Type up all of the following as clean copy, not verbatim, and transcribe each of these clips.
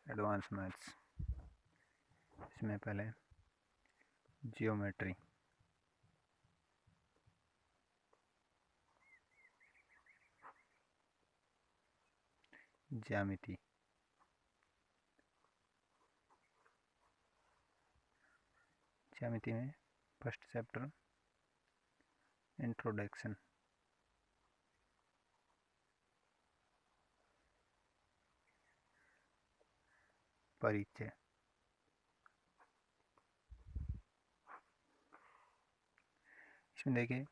Advance maths. इसमें पहले geometry, ज्यामिति, ज्यामिति में फर्स्ट चैप्टर इंट्रोडक्शन, परिचय, इसमें देखिए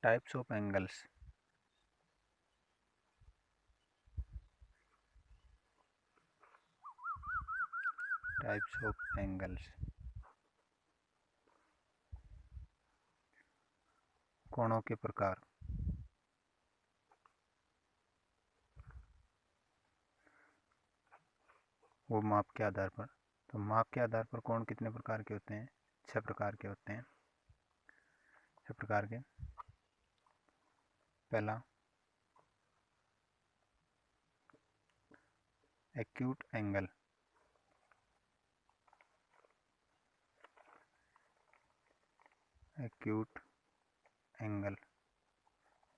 types of angles, types of angles, कोणों के प्रकार, वो माप के आधार पर। तो माप के आधार पर कोण कितने प्रकार के होते हैं? 6 प्रकार के होते हैं। 6 प्रकार के। पहला एक्यूट एंगल, एक्यूट एंगल,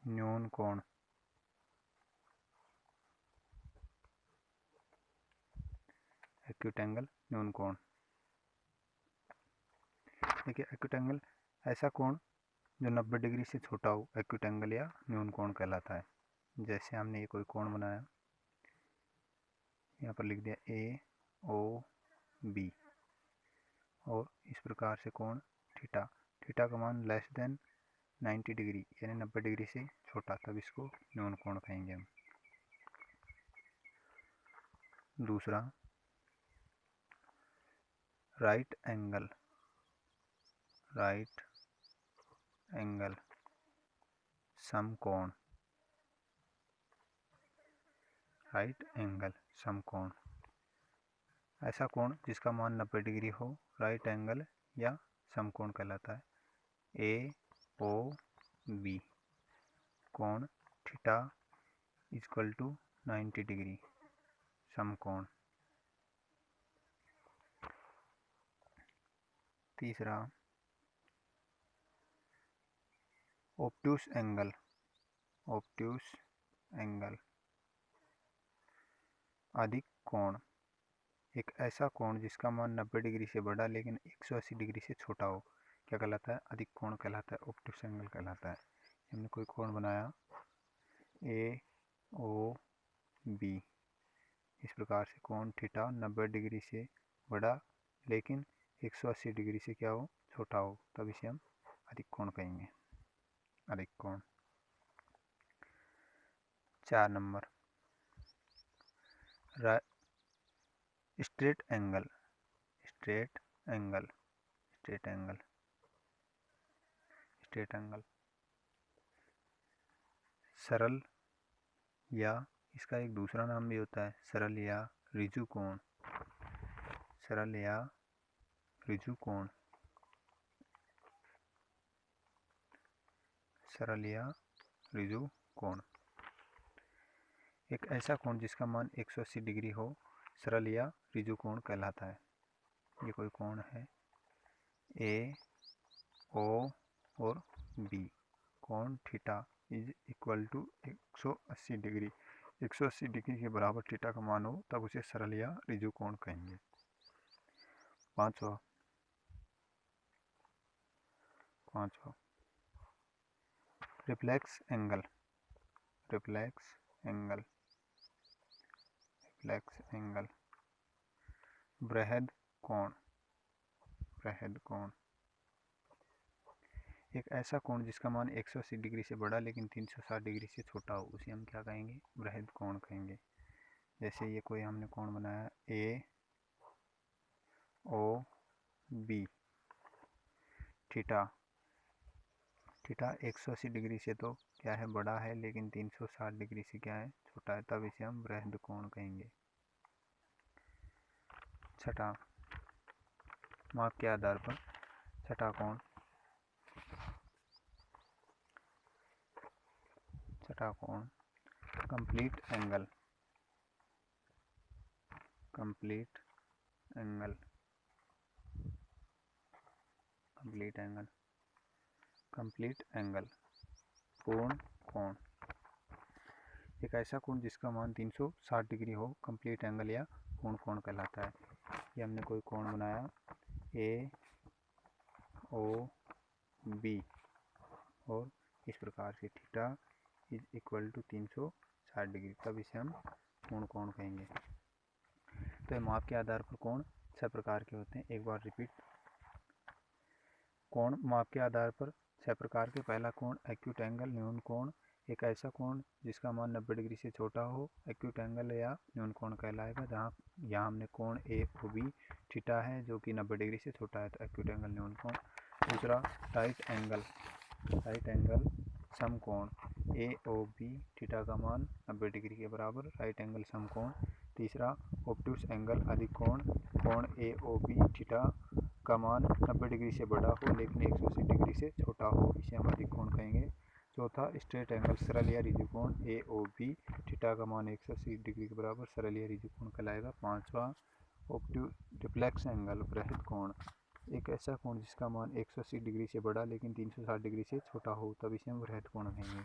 न्यून कोण, एक्यूट एंगल, न्यून कोण। देखिए एक्यूट एंगल ऐसा कोण जो 90 डिग्री से छोटा हो, एक्यूट एंगल या न्यून कोण कहलाता है। जैसे हमने ये कोई कोण बनाया, यहाँ पर लिख दिया ए ओ बी, और इस प्रकार से कोण थीटा, थीटा का मान लेस देन 90 डिग्री यानी 90 डिग्री से छोटा, तब इसको न्यून कोण कहेंगे हम। दूसरा राइट एंगल, राइट एंगल समकोण, राइट एंगल समकोण ऐसा कोण जिसका मान 90 डिग्री हो, राइट एंगल या समकोण कहलाता है। ए ओ बी, कोण थीटा इक्वल टू 90 डिग्री, समकोण। तीसरा ऑब्ट्यूस एंगल, ऑब्ट्यूस एंगल अधिक कोण, एक ऐसा कोण जिसका मान 90 डिग्री से बड़ा लेकिन 180 डिग्री से छोटा हो, क्या कहलाता है? अधिक कोण कहलाता है, ऑब्ट्यूस एंगल कहलाता है। हमने कोई कोण बनाया ए ओ बी, इस प्रकार से कोण थीटा 90 डिग्री से बड़ा लेकिन 180 डिग्री से क्या हो? छोटा हो, तब इसे हम अधिक कोण कहेंगे, अधिक कोण। 4 number straight angle, straight angle, straight angle, straight angle सरल, या इसका एक दूसरा नाम भी होता है सरल या ऋजु कोण, सरल या ऋजु कोण, सरल या ऋजु कोण एक ऐसा कोण जिसका मान 180 डिग्री हो, सरल या ऋजु कोण कहलाता है। ये कोई कोण है ए ओ और बी, कोण theta is equal to 180 degree, 180 degree के बराबर थीटा का मान हो, तब उसे सरल या ऋजु कोण कहेंगे। पांचवा reflex angle, reflex angle, reflex angle बृहद कोण, बृहद कोण एक ऐसा कोण जिसका मान 180 डिग्री से बड़ा लेकिन 360 डिग्री से छोटा हो, उसे हम क्या कहेंगे? बृहद कोण कहेंगे। जैसे ये कोई हमने कोण बनाया A O B, theta, theta 180 degree से तो क्या है? बड़ा है, लेकिन 360 डिग्री से क्या है? छोटा है, तब इसे हम बृहद कोण कहेंगे। छठा माप के आधार पर छठा कोण, छठा कोण complete angle, complete angle, complete angle, complete angle, पूर्ण कोण, एक ऐसा कोण जिसका मान 360 डिग्री हो कंप्लीट एंगल या पूर्ण कोण कहलाता है। ये हमने कोई कोण बनाया ए ओ बी और इस प्रकार से theta is equal to 360 degree, तब इसे हम पूर्ण कोण कहेंगे। तो माप के आधार पर कोण 6 प्रकार के होते हैं। एक बार रिपीट, कोण माप के आधार पर 6 प्रकार के। पहला कोण एक्यूट एंगल, न्यून कोण, एक ऐसा कोण जिसका मान 90 डिग्री से छोटा हो एक्यूट एंगल या न्यून कोण कहलाएगा। जहाँ यहाँ हमने कोण ए ओ बी थीटा है जो कि 90 डिग्री से छोटा है, तो एक्यूट एंगल न्यून कोण। दूसरा राइट एंगल, राइट एंगल समकोण, ए ओ बी थीटा का मान 90 डिग्री के बराबर, राइट एंगल समकोण। तीसरा ऑब्टूस एंगल अधिक कोण, कोण ए ओ बी थीटा का मान 90 डिग्री से बड़ा हो लेकिन 180 डिग्री से छोटा हो, इसे हम अधिक कोण कहेंगे। चौथा स्ट्रेट एंगल सरल या रिजु कोण, ए ओ बी थीटा का मान 180 डिग्री के बराबर, सरल या रिजु कोण कहलाएगा। पांचवा ऑब्ट्यूफ्लेक्स एंगल वृहद कोण, एक ऐसा कोण जिसका मान 180 डिग्री से बड़ा लेकिन 360 डिग्री से छोटा हो, तब इसे हम वृहद कोण कहेंगे।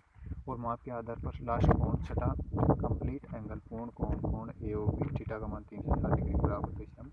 और माप के आधार पर लास्ट कोण छठा कंप्लीट एंगल पूर्ण कोण, कोण ए ओ बी थीटा का मान 360 डिग्री के बराबर, तो इसे हम